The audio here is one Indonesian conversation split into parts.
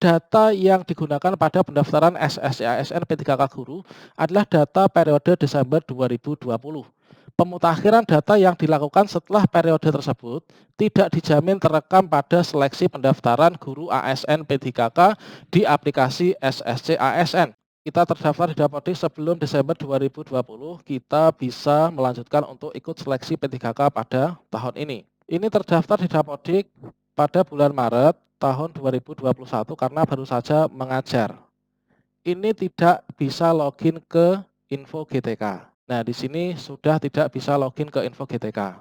Data yang digunakan pada pendaftaran SSC-ASN P3K Guru adalah data periode Desember 2020. Pemutakhiran data yang dilakukan setelah periode tersebut tidak dijamin terekam pada seleksi pendaftaran guru ASN P3K di aplikasi SSC ASN. Kita terdaftar di Dapodik sebelum Desember 2020, kita bisa melanjutkan untuk ikut seleksi P3K pada tahun ini. Ini terdaftar di Dapodik pada bulan Maret tahun 2021 karena baru saja mengajar. Ini tidak bisa login ke info GTK. Nah, di sini sudah tidak bisa login ke info GTK.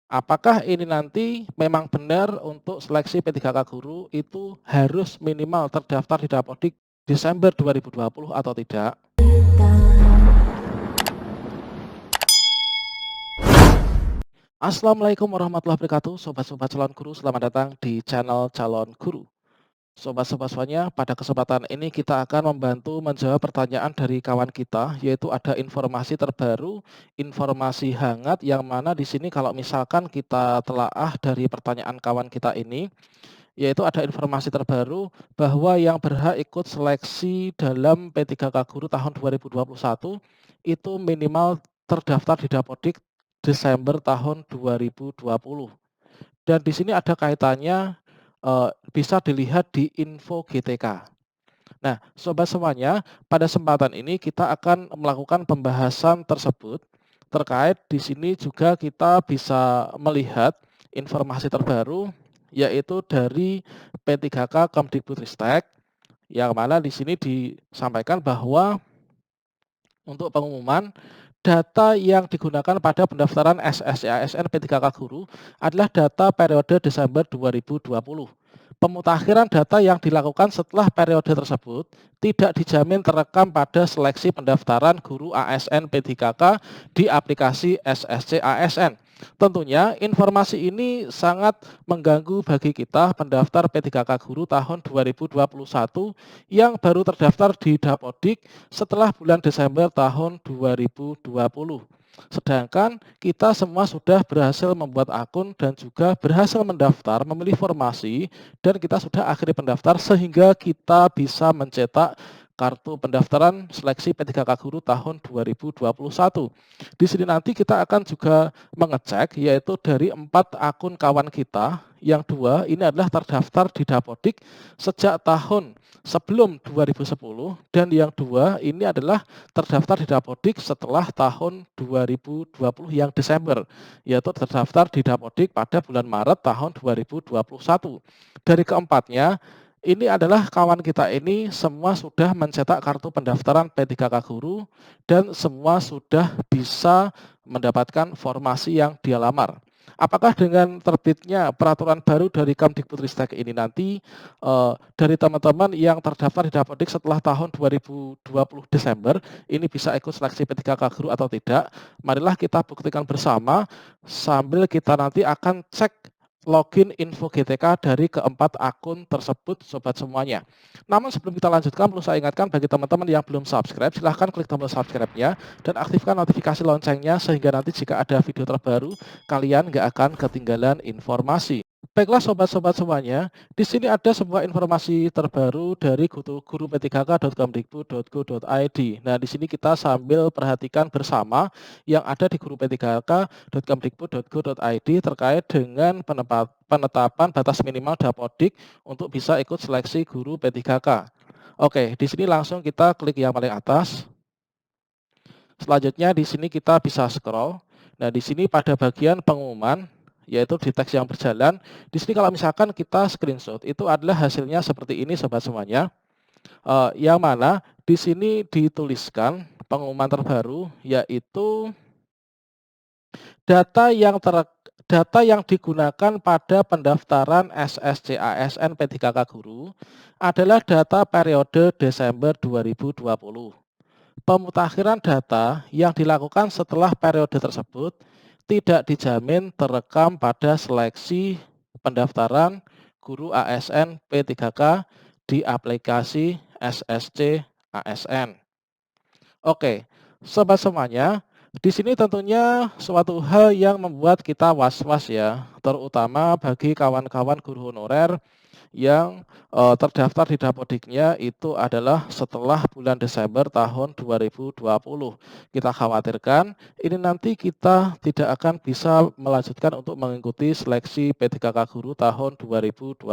Apakah ini nanti memang benar untuk seleksi P3K Guru itu harus minimal terdaftar di Dapodik Desember 2020 atau tidak? Assalamualaikum warahmatullahi wabarakatuh, sobat-sobat calon guru, selamat datang di channel Calon Guru. Sobat-sobat semuanya, pada kesempatan ini kita akan membantu menjawab pertanyaan dari kawan kita, yaitu ada informasi terbaru, informasi hangat, yang mana di sini kalau misalkan kita telaah dari pertanyaan kawan kita ini, yaitu ada informasi terbaru bahwa yang berhak ikut seleksi dalam P3K Guru tahun 2021 itu minimal terdaftar di Dapodik Desember tahun 2020. Dan di sini ada kaitannya, bisa dilihat di info GTK. Nah, sobat semuanya, pada kesempatan ini kita akan melakukan pembahasan tersebut. Terkait di sini juga kita bisa melihat informasi terbaru, yaitu dari P3K Kemdikbudristek, yang mana di sini disampaikan bahwa untuk pengumuman, data yang digunakan pada pendaftaran SSC-ASN P3K Guru adalah data periode Desember 2020. Pemutakhiran data yang dilakukan setelah periode tersebut tidak dijamin terekam pada seleksi pendaftaran guru ASN P3K di aplikasi SSC ASN. Tentunya informasi ini sangat mengganggu bagi kita pendaftar P3K Guru tahun 2021 yang baru terdaftar di Dapodik setelah bulan Desember tahun 2020. Sedangkan kita semua sudah berhasil membuat akun dan juga berhasil mendaftar, memilih formasi, dan kita sudah akhiri pendaftar sehingga kita bisa mencetak kartu pendaftaran seleksi P3K Guru tahun 2021. Di sini nanti kita akan juga mengecek, yaitu dari 4 akun kawan kita, yang 2 ini adalah terdaftar di Dapodik sejak tahun sebelum 2010, dan yang 2 ini adalah terdaftar di Dapodik setelah tahun 2020 yang Desember, yaitu terdaftar di Dapodik pada bulan Maret tahun 2021. Dari keempatnya, ini adalah kawan kita ini semua sudah mencetak kartu pendaftaran P3K Guru dan semua sudah bisa mendapatkan formasi yang dia lamar. Apakah dengan terbitnya peraturan baru dari Kemdikbudristek ini nanti dari teman-teman yang terdaftar di Dapodik setelah tahun 2020 Desember ini bisa ikut seleksi P3K Guru atau tidak? Marilah kita buktikan bersama sambil kita nanti akan cek login info GTK dari keempat akun tersebut, sobat semuanya. Namun sebelum kita lanjutkan, perlu saya ingatkan bagi teman-teman yang belum subscribe, silahkan klik tombol subscribe-nya dan aktifkan notifikasi loncengnya sehingga nanti jika ada video terbaru, kalian nggak akan ketinggalan informasi. Baiklah sobat-sobat semuanya, di sini ada sebuah informasi terbaru dari guru-p3k.kemdikbud.go.id. Nah, di sini kita sambil perhatikan bersama yang ada di guru-p3k.kemdikbud.go.id terkait dengan penetapan batas minimal Dapodik untuk bisa ikut seleksi guru P3K. Oke, di sini langsung kita klik yang paling atas. Selanjutnya di sini kita bisa scroll. Nah, di sini pada bagian pengumuman, yaitu di teks yang berjalan, di sini kalau misalkan kita screenshot, itu adalah hasilnya seperti ini sobat semuanya. Yang mana di sini dituliskan pengumuman terbaru, yaitu data yang digunakan pada pendaftaran SSC ASN P3K Guru adalah data periode Desember 2020. Pemutakhiran data yang dilakukan setelah periode tersebut tidak dijamin terekam pada seleksi pendaftaran guru ASN P3K di aplikasi SSC ASN. Oke, sobat semuanya, di sini tentunya suatu hal yang membuat kita was-was ya, terutama bagi kawan-kawan guru honorer yang, terdaftar di Dapodiknya itu adalah setelah bulan Desember tahun 2020. Kita khawatirkan ini nanti kita tidak akan bisa melanjutkan untuk mengikuti seleksi P3K Guru tahun 2021.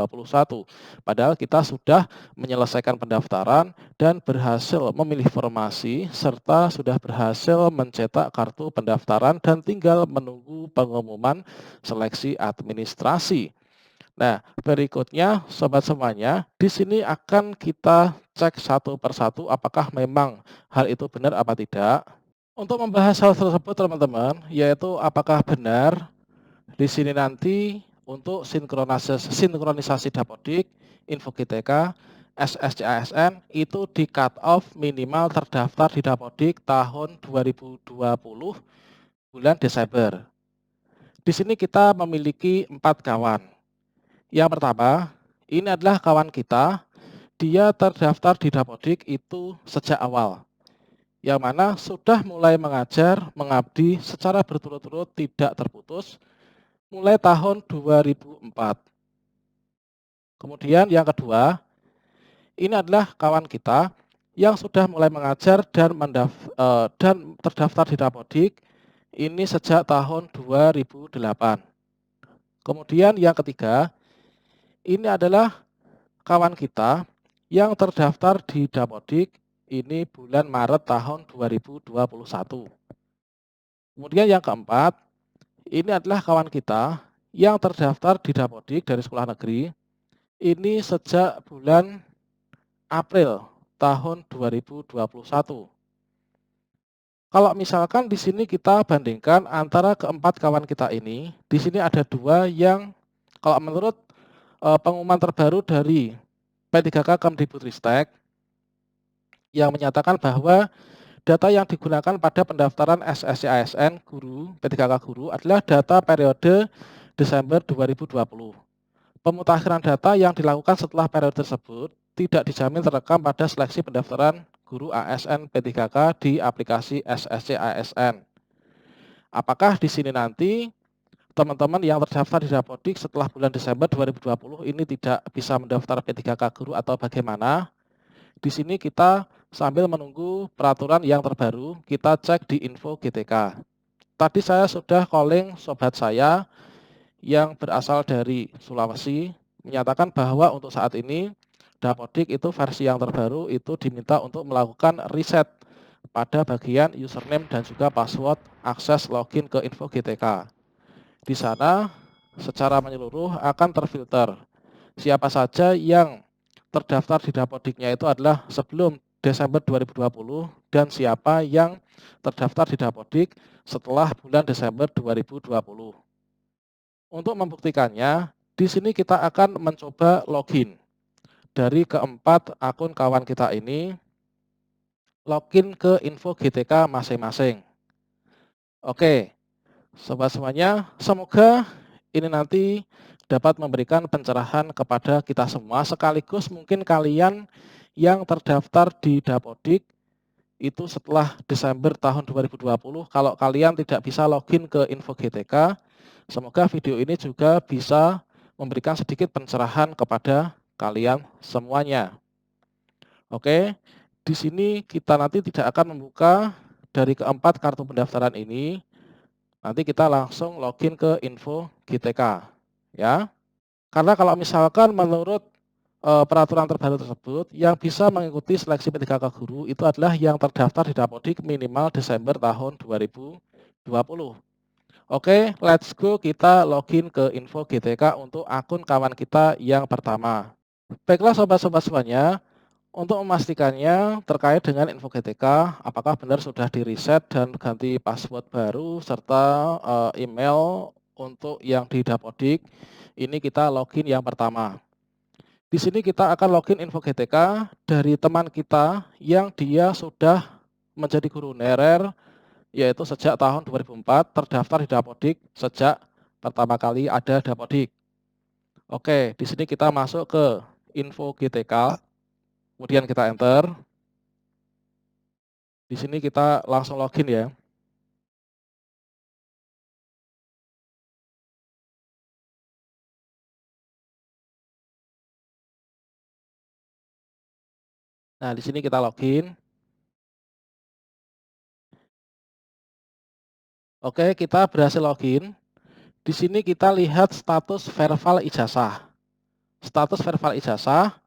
Padahal kita sudah menyelesaikan pendaftaran dan berhasil memilih formasi serta sudah berhasil mencetak kartu pendaftaran dan tinggal menunggu pengumuman seleksi administrasi. Nah, berikutnya sobat semuanya, di sini akan kita cek satu persatu apakah memang hal itu benar apa tidak. Untuk membahas hal tersebut teman-teman, yaitu apakah benar di sini nanti untuk sinkronisasi Dapodik, Info GTK, SSCASN itu di cut off minimal terdaftar di Dapodik tahun 2020 bulan Desember. Di sini kita memiliki 4 kawan. Yang pertama, ini adalah kawan kita, dia terdaftar di Dapodik itu sejak awal, yang mana sudah mulai mengajar, mengabdi secara berturut-turut tidak terputus, mulai tahun 2004. Kemudian yang kedua, ini adalah kawan kita yang sudah mulai mengajar dan terdaftar di Dapodik ini sejak tahun 2008. Kemudian yang ketiga, ini adalah kawan kita yang terdaftar di Dapodik ini bulan Maret tahun 2021. Kemudian yang keempat, ini adalah kawan kita yang terdaftar di Dapodik dari sekolah negeri ini sejak bulan April tahun 2021. Kalau misalkan di sini kita bandingkan antara keempat kawan kita ini, di sini ada dua yang kalau menurut pengumuman terbaru dari P3K Kemdikbudristek yang menyatakan bahwa data yang digunakan pada pendaftaran SSCASN guru P3K guru adalah data periode Desember 2020. Pemutakhiran data yang dilakukan setelah periode tersebut tidak dijamin terekam pada seleksi pendaftaran guru ASN P3K di aplikasi SSCASN. Apakah di sini nanti teman-teman yang terdaftar di Dapodik setelah bulan Desember 2020 ini tidak bisa mendaftar P3K guru atau bagaimana? Di sini kita sambil menunggu peraturan yang terbaru, kita cek di info GTK. Tadi saya sudah calling sobat saya yang berasal dari Sulawesi, menyatakan bahwa untuk saat ini Dapodik itu versi yang terbaru itu diminta untuk melakukan reset pada bagian username dan juga password akses login ke info GTK. Di sana secara menyeluruh akan terfilter siapa saja yang terdaftar di Dapodiknya itu adalah sebelum Desember 2020 dan siapa yang terdaftar di Dapodik setelah bulan Desember 2020. Untuk membuktikannya, di sini kita akan mencoba login dari keempat akun kawan kita ini, login ke info GTK masing-masing. Oke, sobat semuanya, semoga ini nanti dapat memberikan pencerahan kepada kita semua, sekaligus mungkin kalian yang terdaftar di Dapodik itu setelah Desember tahun 2020, kalau kalian tidak bisa login ke info GTK, semoga video ini juga bisa memberikan sedikit pencerahan kepada kalian semuanya. Oke, di sini kita nanti tidak akan membuka dari keempat kartu pendaftaran ini, nanti kita langsung login ke info GTK, ya. Karena kalau misalkan menurut peraturan terbaru tersebut, yang bisa mengikuti seleksi P3K guru itu adalah yang terdaftar di Dapodik minimal Desember tahun 2020. Oke, let's go kita login ke info GTK untuk akun kawan kita yang pertama. Baiklah sobat-sobat semuanya, untuk memastikannya terkait dengan info GTK, apakah benar sudah di-reset dan ganti password baru serta email untuk yang di Dapodik, ini kita login yang pertama. Di sini kita akan login info GTK dari teman kita yang dia sudah menjadi guru honorer, yaitu sejak tahun 2004 terdaftar di Dapodik sejak pertama kali ada Dapodik. Oke, di sini kita masuk ke info GTK, kemudian kita enter. Di sini kita langsung login ya. Nah, di sini kita login. Oke, kita berhasil login. Di sini kita lihat status verval ijazah. Status verval ijazah,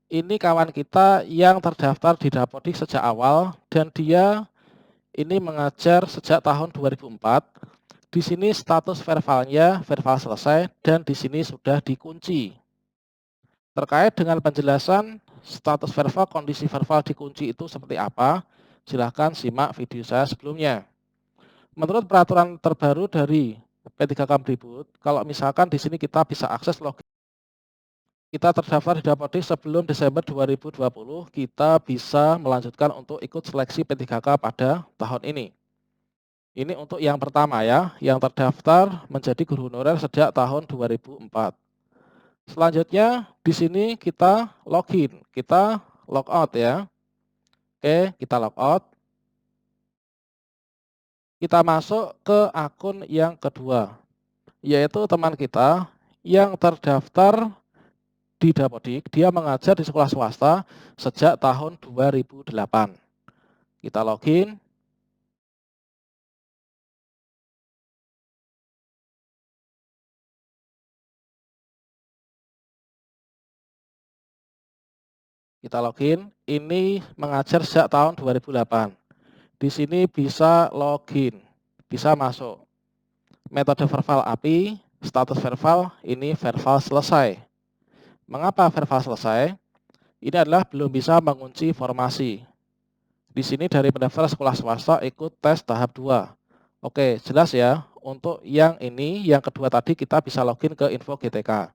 ini kawan kita yang terdaftar di Dapodik sejak awal dan dia ini mengajar sejak tahun 2004. Di sini status verbalnya verbal selesai dan di sini sudah dikunci. Terkait dengan penjelasan status verbal, kondisi verbal dikunci itu seperti apa, silahkan simak video saya sebelumnya. Menurut peraturan terbaru dari P3K Kemdikbud, kalau misalkan di sini kita bisa akses login, kita terdaftar di Dapodik sebelum Desember 2020, kita bisa melanjutkan untuk ikut seleksi P3K pada tahun ini. Ini untuk yang pertama ya, yang terdaftar menjadi guru honorer sejak tahun 2004. Selanjutnya di sini kita login, kita logout ya. Oke, kita logout. Kita masuk ke akun yang kedua, yaitu teman kita yang terdaftar di Dapodik, dia mengajar di sekolah swasta sejak tahun 2008. Kita login. Kita login, ini mengajar sejak tahun 2008. Di sini bisa login, bisa masuk. Metode verbal API, status verbal, ini verbal selesai. Mengapa verbal selesai? Ini adalah belum bisa mengunci formasi. Di sini dari pendaftar sekolah swasta ikut tes tahap 2. Oke, jelas ya. Untuk yang ini, yang kedua tadi kita bisa login ke info GTK.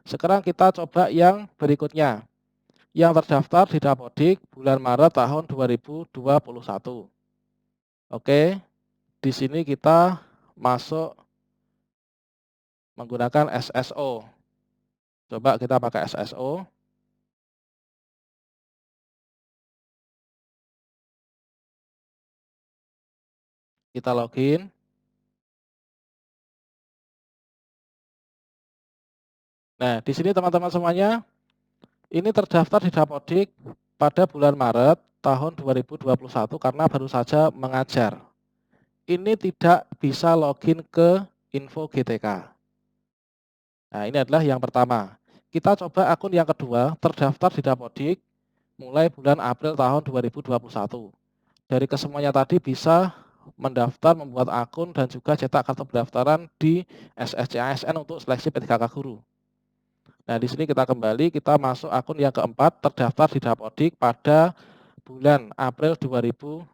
Sekarang kita coba yang berikutnya. Yang terdaftar di Dapodik bulan Maret tahun 2021. Oke, di sini kita masuk menggunakan SSO. Coba kita pakai SSO. Kita login. Nah, di sini teman-teman semuanya, ini terdaftar di Dapodik pada bulan Maret tahun 2021 karena baru saja mengajar. Ini tidak bisa login ke info GTK. Nah, ini adalah yang pertama. Kita coba akun yang kedua, terdaftar di Dapodik mulai bulan April tahun 2021. Dari kesemuanya tadi bisa mendaftar, membuat akun, dan juga cetak kartu pendaftaran di SSCASN untuk seleksi P3K Guru. Nah, di sini kita kembali, kita masuk akun yang keempat, terdaftar di Dapodik pada bulan April 2021.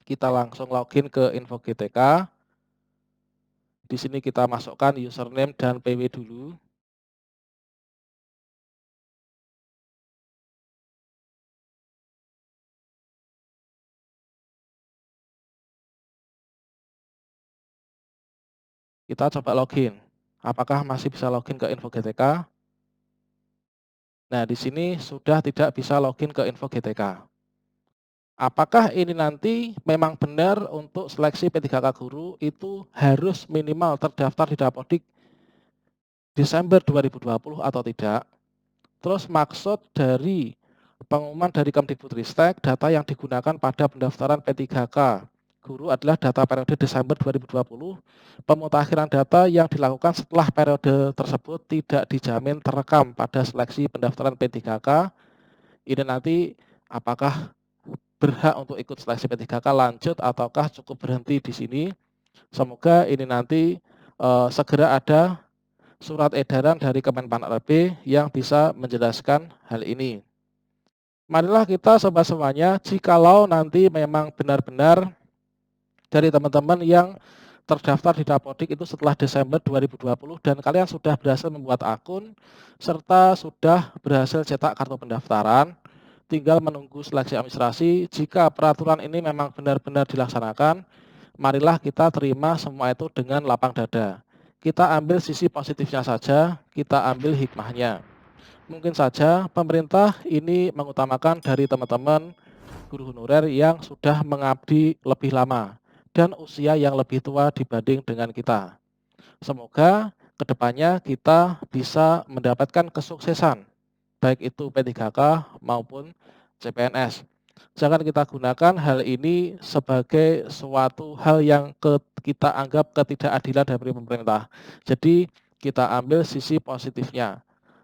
Kita langsung login ke info GTK. Di sini kita masukkan username dan PW dulu. Kita coba login. Apakah masih bisa login ke info GTK? Nah, di sini sudah tidak bisa login ke info GTK. Apakah ini nanti memang benar untuk seleksi P3K Guru itu harus minimal terdaftar di Dapodik Desember 2020 atau tidak? Terus maksud dari pengumuman dari Kemdikbudristek, data yang digunakan pada pendaftaran P3K Guru adalah data periode Desember 2020. Pemutakhiran data yang dilakukan setelah periode tersebut tidak dijamin terekam pada seleksi pendaftaran P3K. Ini nanti apakah berhak untuk ikut seleksi P3K lanjut ataukah cukup berhenti di sini. Semoga ini nanti segera ada surat edaran dari Kemenpan RB yang bisa menjelaskan hal ini. Marilah kita sobat semuanya, jikalau nanti memang benar-benar dari teman-teman yang terdaftar di Dapodik itu setelah Desember 2020 dan kalian sudah berhasil membuat akun serta sudah berhasil cetak kartu pendaftaran, tinggal menunggu seleksi administrasi. Jika peraturan ini memang benar-benar dilaksanakan, marilah kita terima semua itu dengan lapang dada. Kita ambil sisi positifnya saja, kita ambil hikmahnya. Mungkin saja pemerintah ini mengutamakan dari teman-teman guru honorer yang sudah mengabdi lebih lama dan usia yang lebih tua dibanding dengan kita. Semoga kedepannya kita bisa mendapatkan kesuksesan baik itu P3K maupun CPNS. Jangan kita gunakan hal ini sebagai suatu hal yang kita anggap ketidakadilan dari pemerintah. Jadi kita ambil sisi positifnya.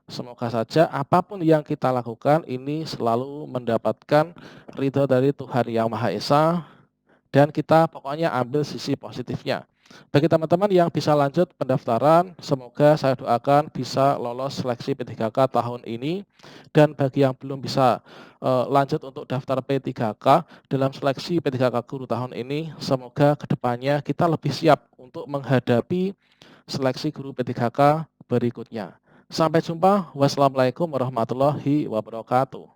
Semoga saja apapun yang kita lakukan ini selalu mendapatkan ridho dari Tuhan Yang Maha Esa, dan kita pokoknya ambil sisi positifnya. Bagi teman-teman yang bisa lanjut pendaftaran, semoga saya doakan bisa lolos seleksi P3K tahun ini. Dan bagi yang belum bisa lanjut untuk daftar P3K dalam seleksi P3K guru tahun ini, semoga kedepannya kita lebih siap untuk menghadapi seleksi guru P3K berikutnya. Sampai jumpa. Wassalamualaikum warahmatullahi wabarakatuh.